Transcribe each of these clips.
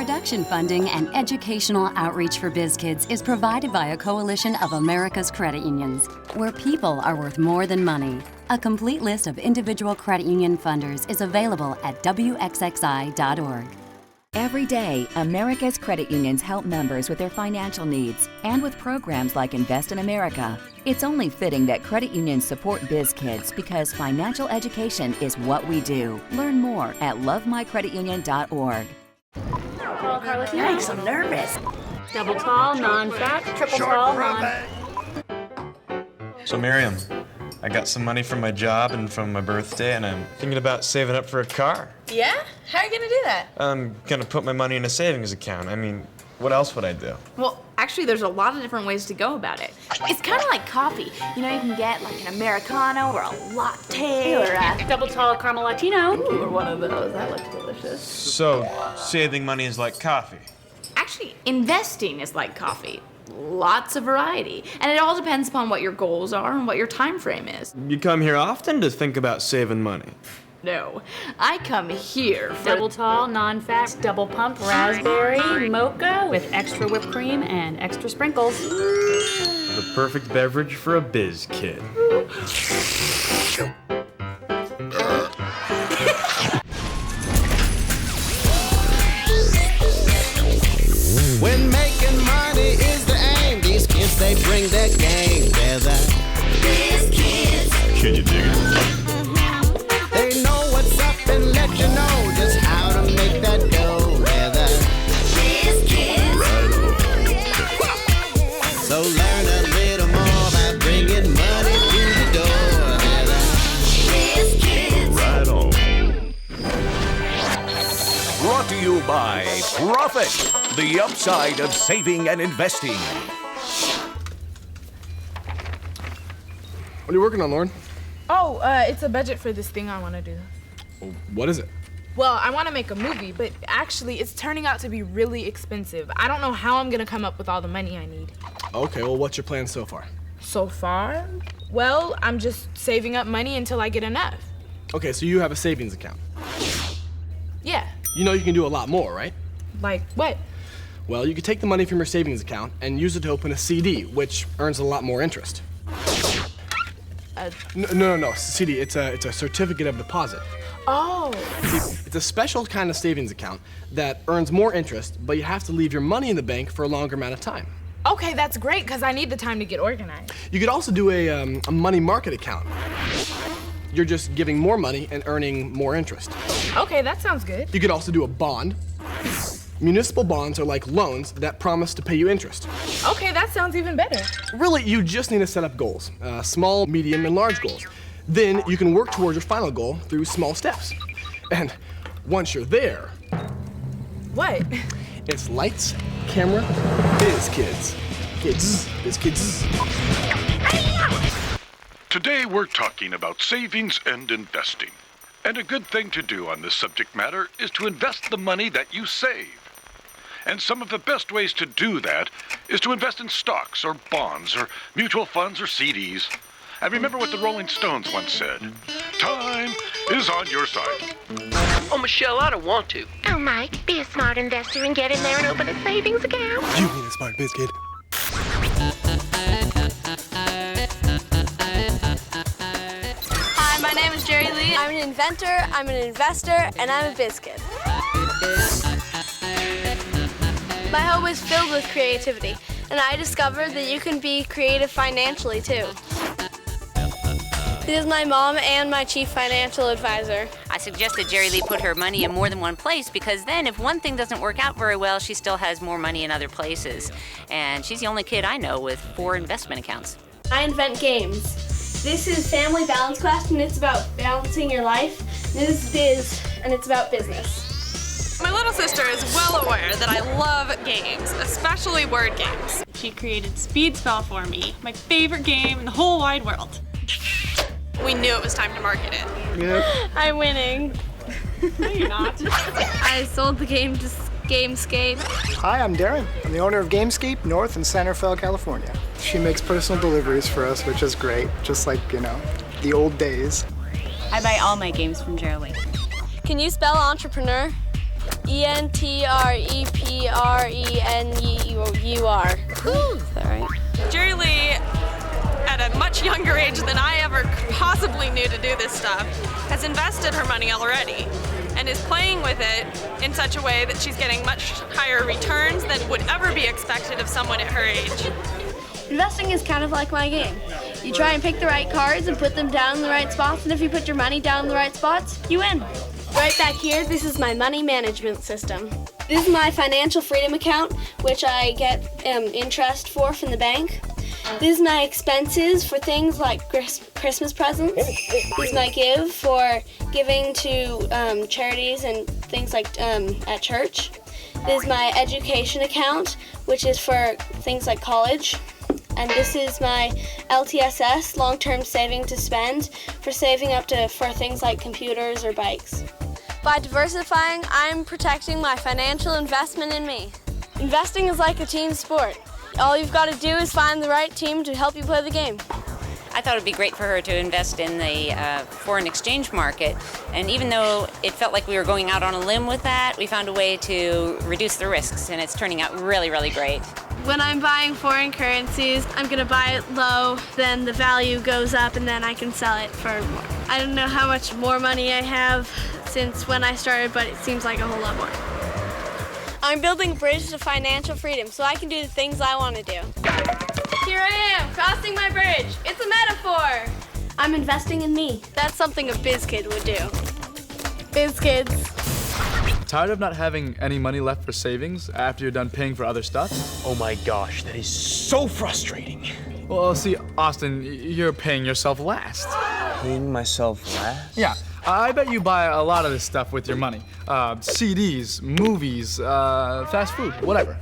Production funding and educational outreach for Biz Kids is provided by a coalition of America's credit unions, where people are worth more than money. A complete list of individual credit union funders is available at wxxi.org. Every day, America's credit unions help members with their financial needs, and with programs like Invest in America. It's only fitting that credit unions support Biz Kids because financial education is what we do. Learn more at lovemycreditunion.org. Yikes, I'm nervous. Double tall, non-fat, triple tall, non... So Miriam, I got some money from my job and from my birthday, and I'm thinking about saving up for a car. Yeah? How are you gonna do that? I'm gonna put my money in a savings account. I mean, what else would I do? Well, actually, there's a lot of different ways to go about it. It's kind of like coffee. You know, you can get like an Americano or a latte or a... Double tall caramel Latino. Ooh, or one of those. That looks delicious. So, saving money is like coffee. Actually, investing is like coffee. Lots of variety. And it all depends upon what your goals are and what your time frame is. You come here often to think about saving money. No, I come here for... Double tall, non-fat, double pump, raspberry, mocha with extra whipped cream and extra sprinkles. The perfect beverage for a Biz Kid. When making money is the aim, these kids, they bring their game. They're the Biz Kids. Can you dig it? They know what's up and let you know just how to make that dough. They're the Biz Kids. So learn a little more by bringing money through the door. They're the Biz Kids. Right on. Brought to you by Profit, the upside of saving and investing. What are you working on, Lauren? Oh, it's a budget for this thing I want to do. What is it? Well, I want to make a movie, but actually it's turning out to be really expensive. I don't know how I'm going to come up with all the money I need. Okay, well, what's your plan so far? So far? Well, I'm just saving up money until I get enough. Okay, so you have a savings account. Yeah. You know you can do a lot more, right? Like what? Well, you could take the money from your savings account and use it to open a CD, which earns a lot more interest. No, CD, it's a certificate of deposit. Oh. See, it's a special kind of savings account that earns more interest, but you have to leave your money in the bank for a longer amount of time. Okay, that's great, because I need the time to get organized. You could also do a money market account. You're just giving more money and earning more interest. Okay, that sounds good. You could also do a bond. Municipal bonds are like loans that promise to pay you interest. Okay, that sounds even better. Really, you just need to set up goals, small, medium, and large goals. Then you can work towards your final goal through small steps. And once you're there... What? It's lights, camera, Biz Kids. Kids, Biz Kids. Today we're talking about savings and investing. And a good thing to do on this subject matter is to invest the money that you save. And some of the best ways to do that is to invest in stocks or bonds or mutual funds or CDs. And remember what the Rolling Stones once said, time is on your side. Oh, Michelle, I don't want to. Oh, Mike, be a smart investor and get in there and open a savings account. You need a smart Biz Kid. Hi, my name is Jerry Lee. I'm an inventor, I'm an investor, and I'm a Biz Kid. My home is filled with creativity, and I discovered that you can be creative financially, too. This is my mom and my chief financial advisor. I suggested Jerry Lee put her money in more than one place because then if one thing doesn't work out very well, she still has more money in other places. And she's the only kid I know with 4 investment accounts. I invent games. This is Family Balance Quest, and it's about balancing your life. This is Biz, and it's about business. My little sister is well aware that I love games, especially word games. She created Speed Spell for me, my favorite game in the whole wide world. We knew it was time to market it. Yeah. I'm winning. No, you're not. I sold the game to Gamescape. Hi, I'm Darren. I'm the owner of Gamescape North in Santa Fe, California. She makes personal deliveries for us, which is great, just like, the old days. I buy all my games from Jerry Lee. Can you spell entrepreneur? ENTREPRENEUR. Is that right? Jerry Lee, at a much younger age than I ever possibly knew to do this stuff, has invested her money already and is playing with it in such a way that she's getting much higher returns than would ever be expected of someone at her age. Investing is kind of like my game. You try and pick the right cards and put them down in the right spots, and if you put your money down in the right spots, you win. Right back here, this is my money management system. This is my financial freedom account, which I get interest for from the bank. This is my expenses for things like Christmas presents. This is my give for giving to charities and things like at church. This is my education account, which is for things like college. And this is my LTSS, long-term saving to spend, for saving up for things like computers or bikes. By diversifying, I'm protecting my financial investment in me. Investing is like a team sport. All you've got to do is find the right team to help you play the game. I thought it'd be great for her to invest in the foreign exchange market. And even though it felt like we were going out on a limb with that, we found a way to reduce the risks, and it's turning out really, really great. When I'm buying foreign currencies, I'm gonna buy it low, then the value goes up, and then I can sell it for more. I don't know how much more money I have since when I started, but it seems like a whole lot more. I'm building a bridge to financial freedom so I can do the things I want to do. Here I am, crossing my bridge. It's a metaphor. I'm investing in me. That's something a Biz Kid would do. Biz Kids. Tired of not having any money left for savings after you're done paying for other stuff? Oh my gosh, that is so frustrating. Well, see, Austin, you're paying yourself last. Paying myself last? Yeah, I bet you buy a lot of this stuff with your money. CDs, movies, fast food, whatever.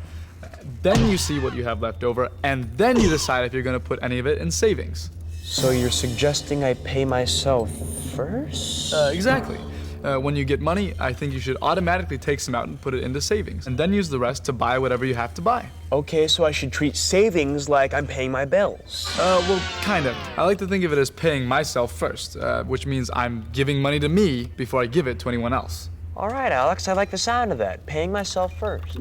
Then you see what you have left over, and then you decide if you're gonna put any of it in savings. So you're suggesting I pay myself first? Exactly. When you get money, I think you should automatically take some out and put it into savings, and then use the rest to buy whatever you have to buy. Okay, so I should treat savings like I'm paying my bills. Well, kind of. I like to think of it as paying myself first, which means I'm giving money to me before I give it to anyone else. All right, Alex, I like the sound of that. Paying myself first.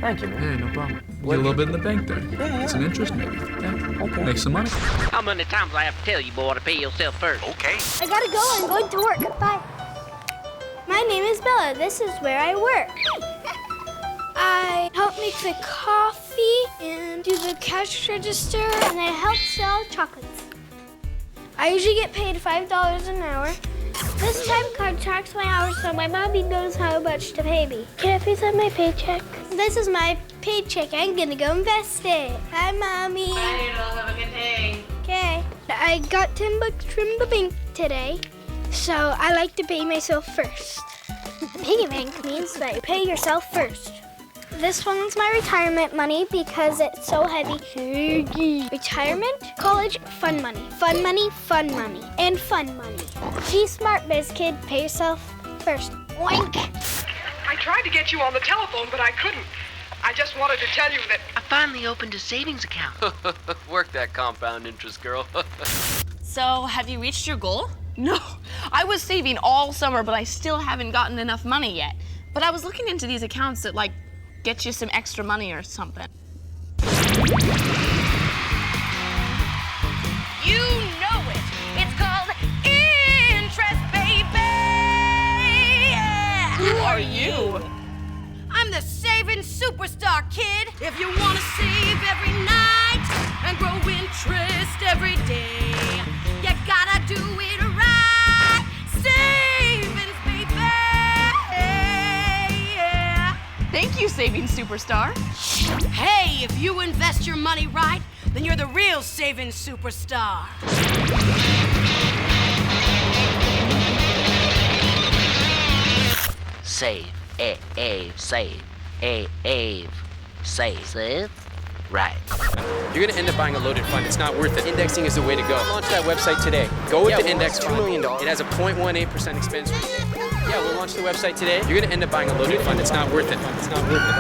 Thank you, man. Hey, no problem. Get a little bit in the bank there. Yeah. It's an interest, maybe. Yeah. Okay. Make some money. How many times do I have to tell you, boy, to pay yourself first? Okay. I gotta go. I'm going to work. Bye. My name is Bella. This is where I work. I help make the coffee and do the cash register, and I help sell chocolates. I usually get paid $5 an hour. This time card tracks my hours so my mommy knows how much to pay me. Can I please have my paycheck? This is my paycheck. I'm gonna go invest it. Hi, Mommy. Bye, Noodles. Have a good day. Okay. I got $10 from the bank today, so I like to pay myself first. Piggy bank means that you pay yourself first. This one's my retirement money because it's so heavy. Retirement, college, fun money. Fun money, fun money, and fun money. Be smart, Biz Kid. Pay yourself first. Oink. I tried to get you on the telephone, but I couldn't. I just wanted to tell you that I finally opened a savings account. Work that compound interest, girl. So, have you reached your goal? No. I was saving all summer, but I still haven't gotten enough money yet. But I was looking into these accounts that, like, get you some extra money or something. You know it. It's called interest, baby. Yeah. Who are you? I'm the saving superstar, kid. If you want to save every night and grow interest every day, you gotta do it right. Savings, baby. Yeah. Thank you, Saving Superstar. Hey, if you invest your money right, then you're the real saving superstar. Save. Save. Save. Right. You're gonna end up buying a loaded fund. It's not worth it. Indexing is the way to go. Launch that website today. Go with the index, $2 million. It has a 0.18% expense rate. Yeah, we'll launch the website today. You're gonna end up buying a loaded fund. It's not worth it. It's not worth it.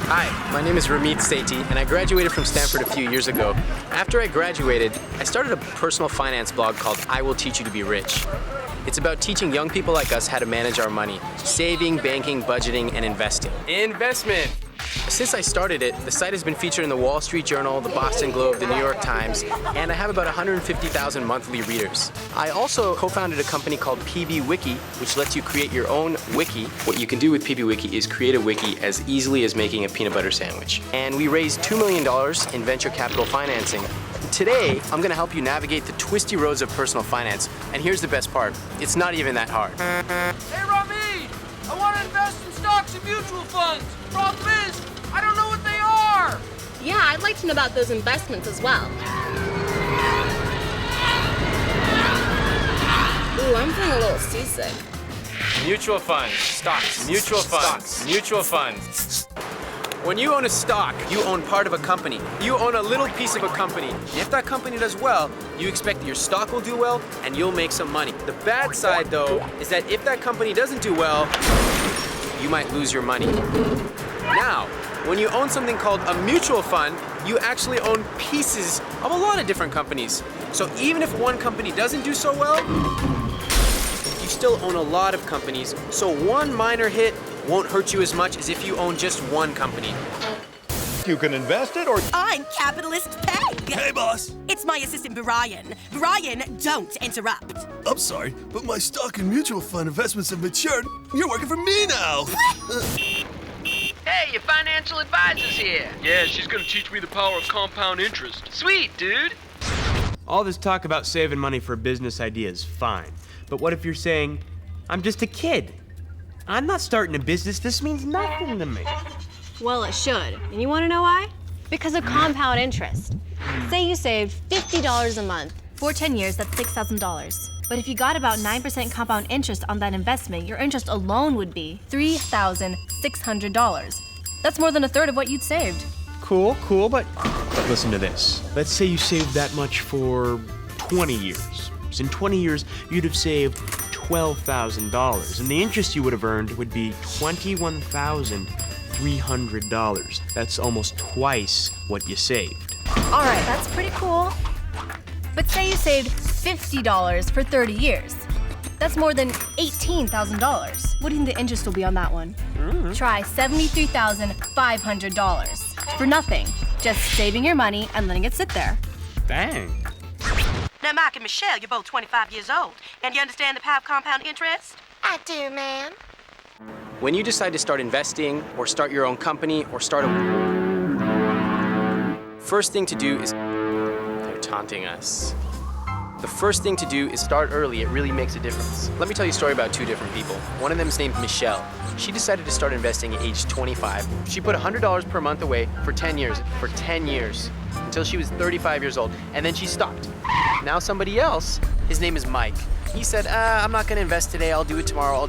Hi, my name is Ramit Sethi, and I graduated from Stanford a few years ago. After I graduated, I started a personal finance blog called I Will Teach You to Be Rich. It's about teaching young people like us how to manage our money. Saving, banking, budgeting, and investing. Investment! Since I started it, the site has been featured in the Wall Street Journal, the Boston Globe, the New York Times, and I have about 150,000 monthly readers. I also co-founded a company called PB Wiki, which lets you create your own wiki. What you can do with PB Wiki is create a wiki as easily as making a peanut butter sandwich. And we raised $2 million in venture capital financing. Today, I'm gonna help you navigate the twisty roads of personal finance. And here's the best part, it's not even that hard. Hey, Ramid! I want to invest in stocks and mutual funds. Problem is, I don't know what they are. Yeah, I'd like to know about those investments as well. Ooh, I'm feeling a little seasick. Mutual funds, stocks, mutual funds, mutual funds. When you own a stock, you own part of a company. You own a little piece of a company. If that company does well, you expect that your stock will do well and you'll make some money. The bad side, though, is that if that company doesn't do well, you might lose your money. Now, when you own something called a mutual fund, you actually own pieces of a lot of different companies. So even if one company doesn't do so well, you still own a lot of companies. So one minor hit won't hurt you as much as if you own just one company. You can invest it or... I'm Capitalist Peg. Hey, boss. It's my assistant, Brian. Brian, don't interrupt. I'm sorry, but my stock and mutual fund investments have matured. You're working for me now. Hey, your financial advisor's here. Yeah, she's gonna teach me the power of compound interest. Sweet, dude. All this talk about saving money for a business idea is fine. But what if you're saying, I'm just a kid? I'm not starting a business. This means nothing to me. Well, it should. And you want to know why? Because of compound interest. Say you saved $50 a month. For 10 years, that's $6,000. But if you got about 9% compound interest on that investment, your interest alone would be $3,600. That's more than a third of what you'd saved. Cool, but listen to this. Let's say you saved that much for 20 years. So in 20 years, you'd have saved $12,000, and the interest you would have earned would be $21,300. That's almost twice what you saved. All right, that's pretty cool. But say you saved $50 for 30 years. That's more than $18,000. What do you think the interest will be on that one? Try $73,500 for nothing. Just saving your money and letting it sit there. Dang. Now, Mike and Michelle, you're both 25 years old. And you understand the power of compound interest? I do, ma'am. When you decide to start investing or start your own company or start a... First thing to do is... They're taunting us. The first thing to do is start early. It really makes a difference. Let me tell you a story about two different people. One of them is named Michelle. She decided to start investing at age 25. She put $100 per month away for 10 years. For 10 years. Until she was 35 years old. And then she stopped. Now somebody else, his name is Mike. He said, I'm not gonna invest today. I'll do it tomorrow.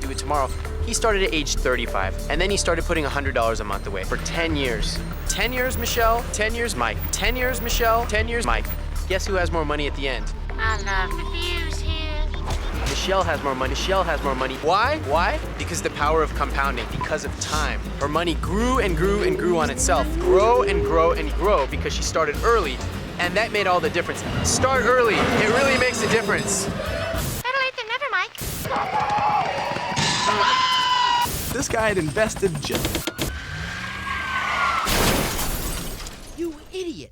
He started at age 35. And then he started putting $100 a month away for 10 years. 10 years, Michelle. 10 years, Mike. 10 years, Michelle. 10 years, Mike. Guess who has more money at the end? I love the views here. Michelle has more money. Michelle has more money. Why? Why? Because the power of compounding, because of time. Her money grew and grew and grew on itself. Grow and grow and grow because she started early, and that made all the difference. Start early. It really makes a difference. Better late than never, Mike. This guy had invested just... You idiot.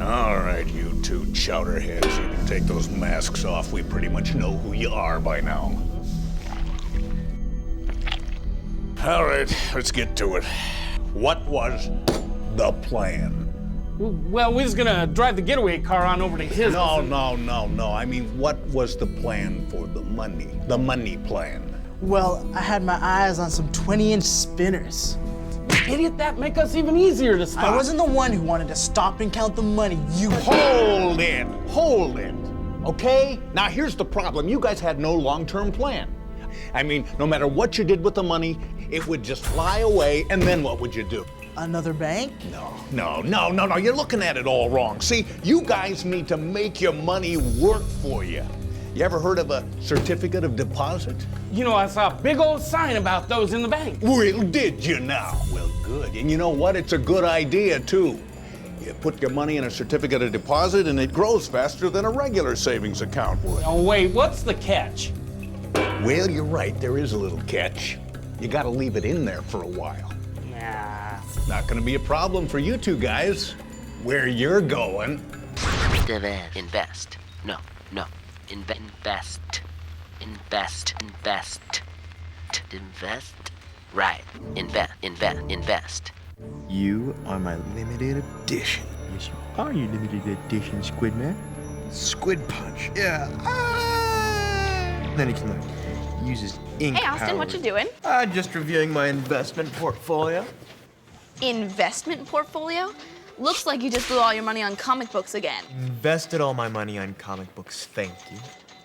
All right, you two chowderheads, you can take those masks off. We pretty much know who you are by now. All right, let's get to it. What was the plan? Well, we're just gonna drive the getaway car on over to his. No. I mean, what was the plan for the money? The money plan. Well, I had my eyes on some 20-inch spinners. Idiot, that make us even easier to stop. I wasn't the one who wanted to stop and count the money. You Hold it. Okay? Now here's the problem. You guys had no long-term plan. I mean, no matter what you did with the money, it would just fly away, and then what would you do? Another bank? No. You're looking at it all wrong. See, you guys need to make your money work for you. You ever heard of a certificate of deposit? You know, I saw a big old sign about those in the bank. Well, did you now? Well, good. And you know what? It's a good idea, too. You put your money in a certificate of deposit and it grows faster than a regular savings account would. Oh, wait, what's the catch? Well, you're right. There is a little catch. You gotta leave it in there for a while. Yeah. Not gonna be a problem for you two guys. Where you're going. Invest. No. Invest. Right. Invest. You are my limited edition. Yes, you are your limited edition, Squid Man. Squid Punch. Yeah. Then he can use his ink Hey, Austin, what you doing? Just reviewing my investment portfolio. Investment portfolio? Looks like you just blew all your money on comic books again. Invested all my money on comic books, thank you.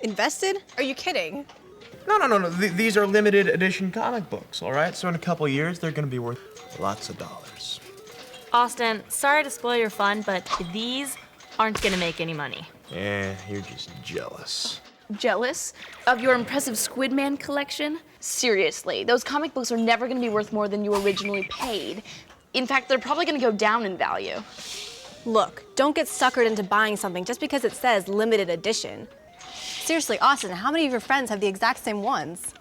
Invested? Are you kidding? No. These are limited edition comic books, all right? So in a couple years, they're gonna be worth lots of dollars. Austin, sorry to spoil your fun, but these aren't gonna make any money. Yeah, you're just jealous. Jealous of your impressive Squid Man collection? Seriously, those comic books are never gonna be worth more than you originally paid. In fact, they're probably gonna go down in value. Look, don't get suckered into buying something just because it says limited edition. Seriously, Austin, how many of your friends have the exact same ones?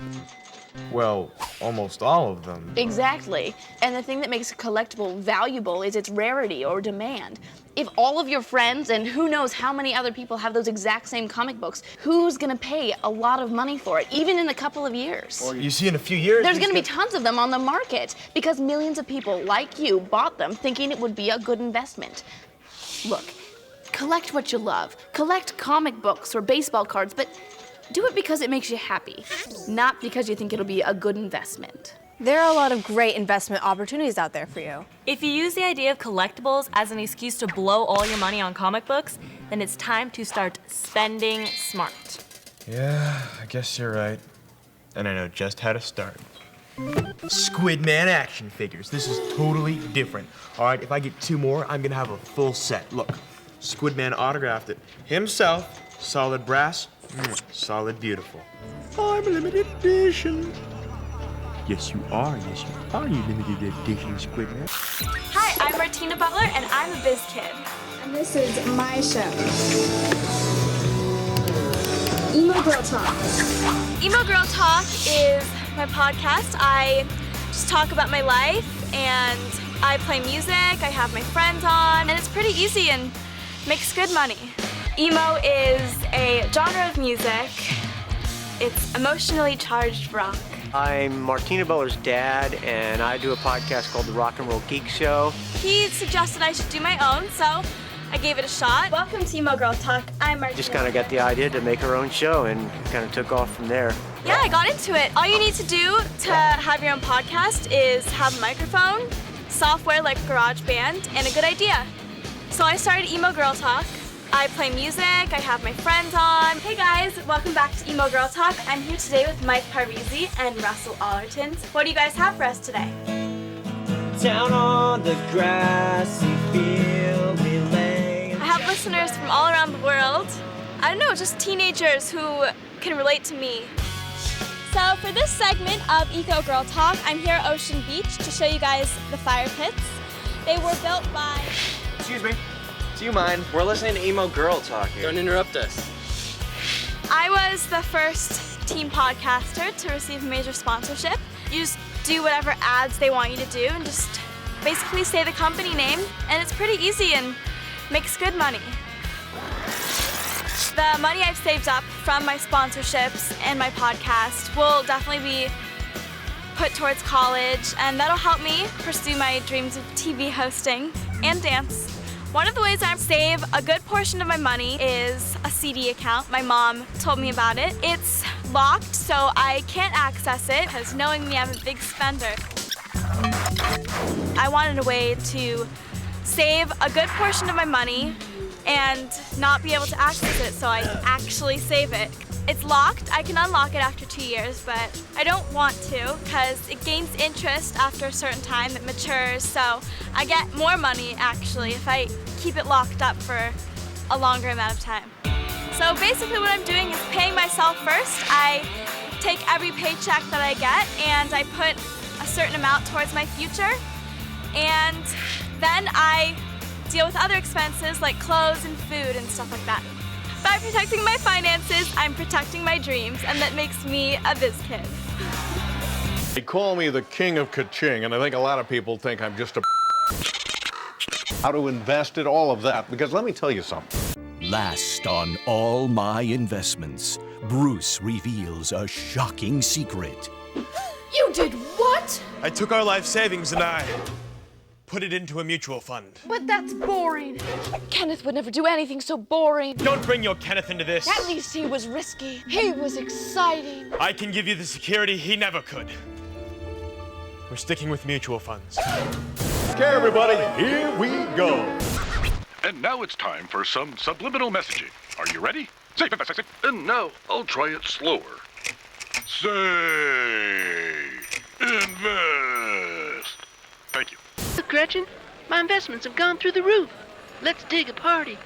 Well, almost all of them. Exactly. And the thing that makes a collectible valuable is its rarity or demand. If all of your friends and who knows how many other people have those exact same comic books, who's gonna pay a lot of money for it, even in a couple of years? Well, you see, in a few years, there's gonna be tons of them on the market because millions of people like you bought them thinking it would be a good investment. Look, collect what you love. Collect comic books or baseball cards, but do it because it makes you happy, not because you think it'll be a good investment. There are a lot of great investment opportunities out there for you. If you use the idea of collectibles as an excuse to blow all your money on comic books, then it's time to start spending smart. Yeah, I guess you're right. And I know just how to start. Squid Man action figures. This is totally different. All right, if I get 2 more, I'm gonna have a full set. Look, Squid Man autographed it himself. Solid brass, solid beautiful. I'm a limited edition. Yes, you are. Yes, you are, you limited edition Squid Man. Hi, I'm Martina Butler, and I'm a Biz Kid. And this is my show. Emo Girl Talk. Emo Girl Talk is my podcast. I just talk about my life, and I play music, I have my friends on, and it's pretty easy and makes good money. Emo is a genre of music. It's emotionally charged rock. I'm Martina Butler's dad, and I do a podcast called The Rock and Roll Geek Show. He suggested I should do my own, so I gave it a shot. Welcome to Emo Girl Talk. I'm Martina. Just kind of got the idea to make her own show and kind of took off from there. Yeah, I got into it. All you need to do to have your own podcast is have a microphone, software like GarageBand, and a good idea. So I started Emo Girl Talk. I play music, I have my friends on. Hey guys, welcome back to Emo Girl Talk. I'm here today with Mike Parisi and Russell Allerton. What do you guys have for us today? Down on the grassy field we lay. I have listeners from all around the world. I don't know, just teenagers who can relate to me. So for this segment of Eco Girl Talk, I'm here at Ocean Beach to show you guys the fire pits. They were built by... Excuse me. Do you mind? We're listening to Emo Girl Talk here. Don't interrupt us. I was the first teen podcaster to receive a major sponsorship. You just do whatever ads they want you to do and just basically say the company name, and it's pretty easy and makes good money. The money I've saved up from my sponsorships and my podcast will definitely be put towards college, and that'll help me pursue my dreams of TV hosting and dance. One of the ways I save a good portion of my money is a CD account. My mom told me about it. It's locked, so I can't access it because knowing me, I'm a big spender. I wanted a way to save a good portion of my money and not be able to access it, so I actually save it. It's locked. I can unlock it after 2 years, but I don't want to because it gains interest after a certain time. It matures, so I get more money actually if I keep it locked up for a longer amount of time. So basically what I'm doing is paying myself first. I take every paycheck that I get and I put a certain amount towards my future. And then I deal with other expenses like clothes and food and stuff like that. By protecting my finances, I'm protecting my dreams, and that makes me a Biz Kid. They call me the king of ka-ching, and I think a lot of people think I'm just a how to invest it, all of that, because let me tell you something. Last on All My Investments, Bruce reveals a shocking secret. You did what? I took our life savings and I put it into a mutual fund. But that's boring. Kenneth would never do anything so boring. Don't bring your Kenneth into this. At least he was risky. He was exciting. I can give you the security he never could. We're sticking with mutual funds. Okay, everybody, here we go. And now it's time for some subliminal messaging. Are you ready? Say, and now I'll try it slower. Say, invest. Thank you. Look, Gretchen, my investments have gone through the roof. Let's dig a party.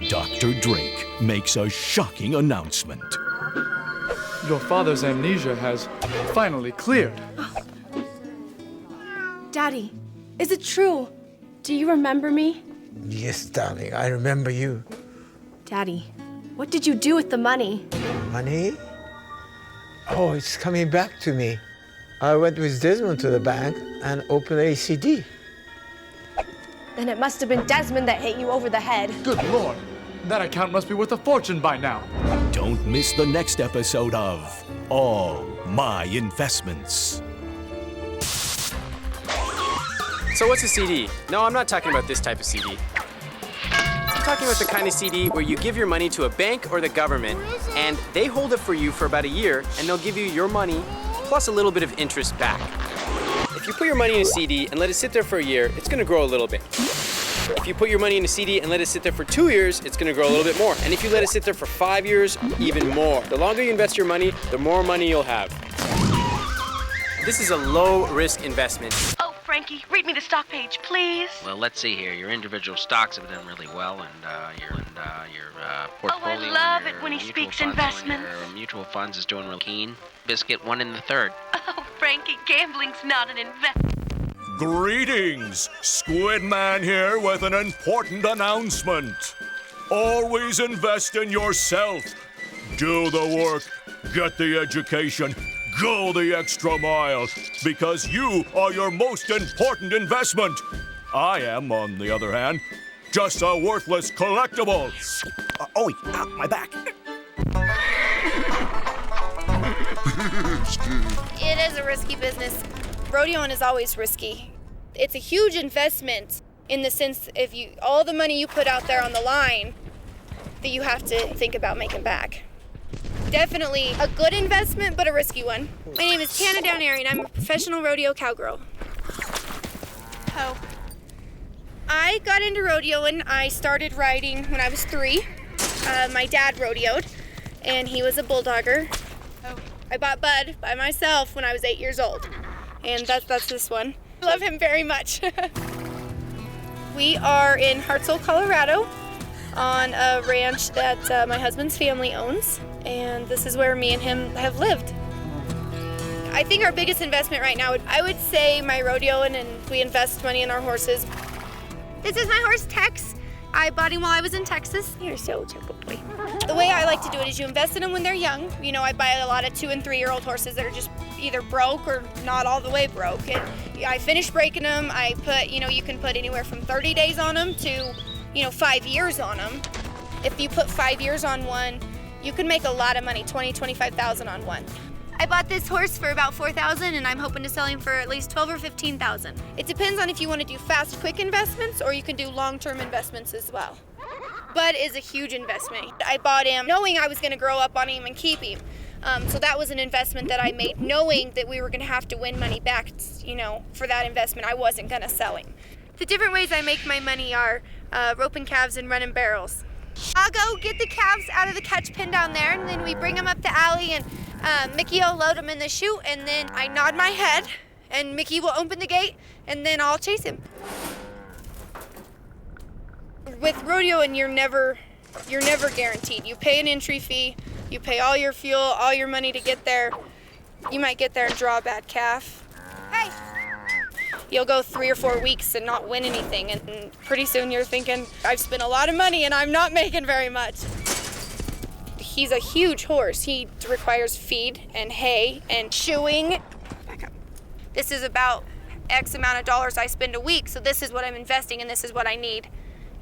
Dr. Drake makes a shocking announcement. Your father's amnesia has finally cleared. Daddy, is it true? Do you remember me? Yes, darling, I remember you. Daddy, what did you do with the money? Money? Oh, it's coming back to me. I went with Desmond to the bank and opened a CD. Then it must have been Desmond that hit you over the head. Good Lord, that account must be worth a fortune by now. Don't miss the next episode of All My Investments. So what's a CD? No, I'm not talking about this type of CD. I'm talking about the kind of CD where you give your money to a bank or the government, and they hold it for you for about a year, and they'll give you your money plus a little bit of interest back. If you put your money in a CD and let it sit there for a year, it's gonna grow a little bit. If you put your money in a CD and let it sit there for 2 years, it's gonna grow a little bit more. And if you let it sit there for 5 years, even more. The longer you invest your money, the more money you'll have. This is a low-risk investment. Oh, Frankie, read me the stock page, please. Well, let's see here. Your individual stocks have done really well, and your portfolio. Oh, I love it when he speaks investments. Your mutual funds is doing real keen. Biscuit 1 in the 3rd. Oh, Frankie, gambling's not an investment. Greetings! Squid Man here with an important announcement. Always invest in yourself. Do the work, get the education, go the extra mile, because you are your most important investment. I am, on the other hand, just a worthless collectible. My back. It is a risky business. Rodeoing is always risky. It's a huge investment in the sense if you all the money you put out there on the line that you have to think about making back. Definitely a good investment, but a risky one. My name is Tana Downairy, and I'm a professional rodeo cowgirl. Oh. I got into rodeoing. I started riding when I was 3. My dad rodeoed, and he was a bulldogger. Oh. I bought Bud by myself when I was 8 years old, and that's this one. I love him very much. We are in Hartselle, Colorado, on a ranch that my husband's family owns, and this is where me and him have lived. I think our biggest investment right now, I would say my rodeoing, and we invest money in our horses. This is my horse, Tex. I bought him while I was in Texas. You're so gentle boy. The way I like to do it is you invest in them when they're young. You know, I buy a lot of 2- and 3-year-old horses that are just either broke or not all the way broke. And I finish breaking them. I put, you can put anywhere from 30 days on them to, 5 years on them. If you put 5 years on one, you can make a lot of money, $20,000-$25,000 on one. I bought this horse for about $4,000, and I'm hoping to sell him for at least $12,000 or $15,000. It depends on if you want to do fast, quick investments, or you can do long-term investments as well. Bud is a huge investment. I bought him knowing I was going to grow up on him and keep him. So that was an investment that I made knowing that we were going to have to win money back, for that investment. I wasn't going to sell him. The different ways I make my money are roping calves and running barrels. I'll go get the calves out of the catch pen down there, and then we bring them up the alley, and Mickey will load them in the chute, and then I nod my head, and Mickey will open the gate, and then I'll chase him. With rodeo, and you're never guaranteed. You pay an entry fee, you pay all your fuel, all your money to get there. You might get there and draw a bad calf. Hey! You'll go 3 or 4 weeks and not win anything, and pretty soon you're thinking, I've spent a lot of money and I'm not making very much. He's a huge horse. He requires feed and hay and shoeing. Back up. This is about X amount of dollars I spend a week, so this is what I'm investing and this is what I need,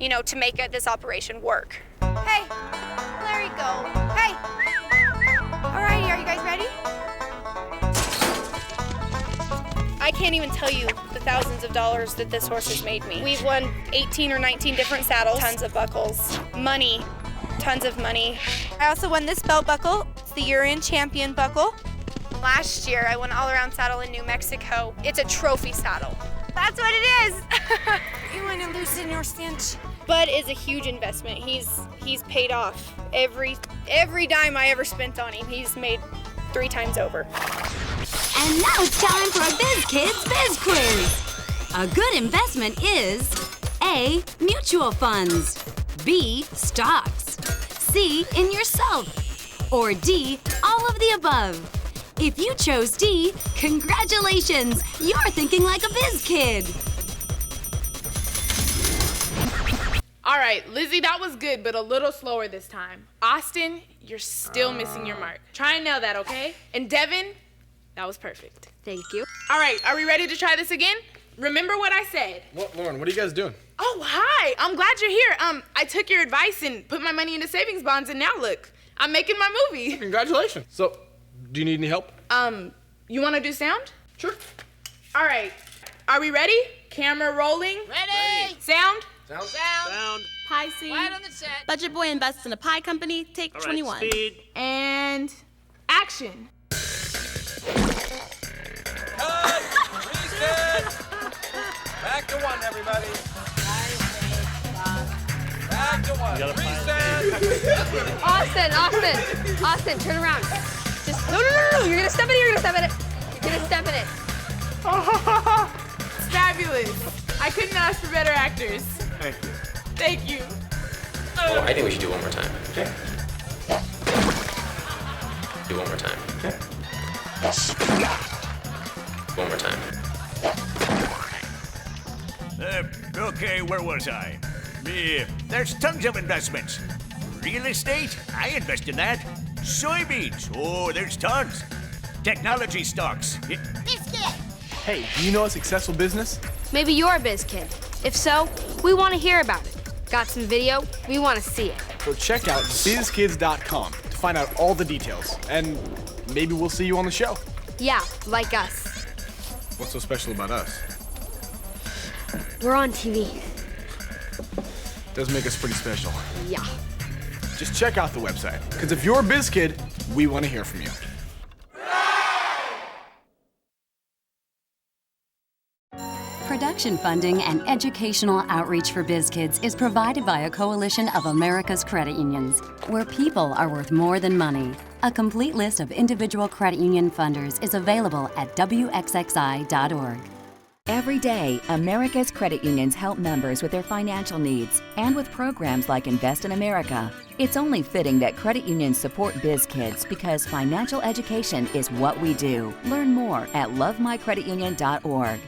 to make this operation work. Hey, there you go. Hey! Alrighty, are you guys ready? I can't even tell you the thousands of dollars that this horse has made me. We've won 18 or 19 different saddles, tons of buckles, money, tons of money. I also won this belt buckle. It's the Urian Champion buckle. Last year, I won an all-around saddle in New Mexico. It's a trophy saddle. That's what it is. You want to loosen your cinch? Bud is a huge investment. He's paid off. Every dime I ever spent on him, he's made 3 times over. And now it's time for a Biz Kids Biz Quiz. A good investment is A, mutual funds, B, stocks, C, in yourself, or D, all of the above. If you chose D, congratulations! You're thinking like a Biz Kid. All right, Lizzie, that was good, but a little slower this time. Austin, you're still missing your mark. Try and nail that, okay? And Devin, that was perfect. Thank you. All right, are we ready to try this again? Remember what I said. What, Lauren, what are you guys doing? Oh, hi, I'm glad you're here. I took your advice and put my money into savings bonds, and now look, I'm making my movie. Congratulations. So, do you need any help? You want to do sound? Sure. All right, are we ready? Camera rolling. Ready. Sound? Sound. Pie scene. Quiet on the set. Budget boy invests in a pie company. Take 21. Speed. And action. Back to 1, everybody. Back to 1. Reset. Austin, turn around. Just no. You're gonna step in it. You're gonna step in it. It's fabulous. I couldn't ask for better actors. Thank you. Thank you. Oh, I think we should do one more time. Okay. Do one more time. Okay. One more time. Okay, where was I? There's tons of investments. Real estate? I invest in that. Soybeans? Oh, there's tons. Technology stocks. Biz Kid. Hey, do you know a successful business? Maybe you're a Biz Kid. If so, we want to hear about it. Got some video? We want to see it. So check out bizkids.com to find out all the details. And maybe we'll see you on the show. Yeah, like us. What's so special about us? We're on TV. Does make us pretty special. Yeah. Just check out the website, because if you're a Biz Kid, we want to hear from you. Production funding and educational outreach for Biz Kids is provided by a coalition of America's credit unions, where people are worth more than money. A complete list of individual credit union funders is available at wxxi.org. Every day, America's credit unions help members with their financial needs and with programs like Invest in America. It's only fitting that credit unions support Biz Kids because financial education is what we do. Learn more at lovemycreditunion.org.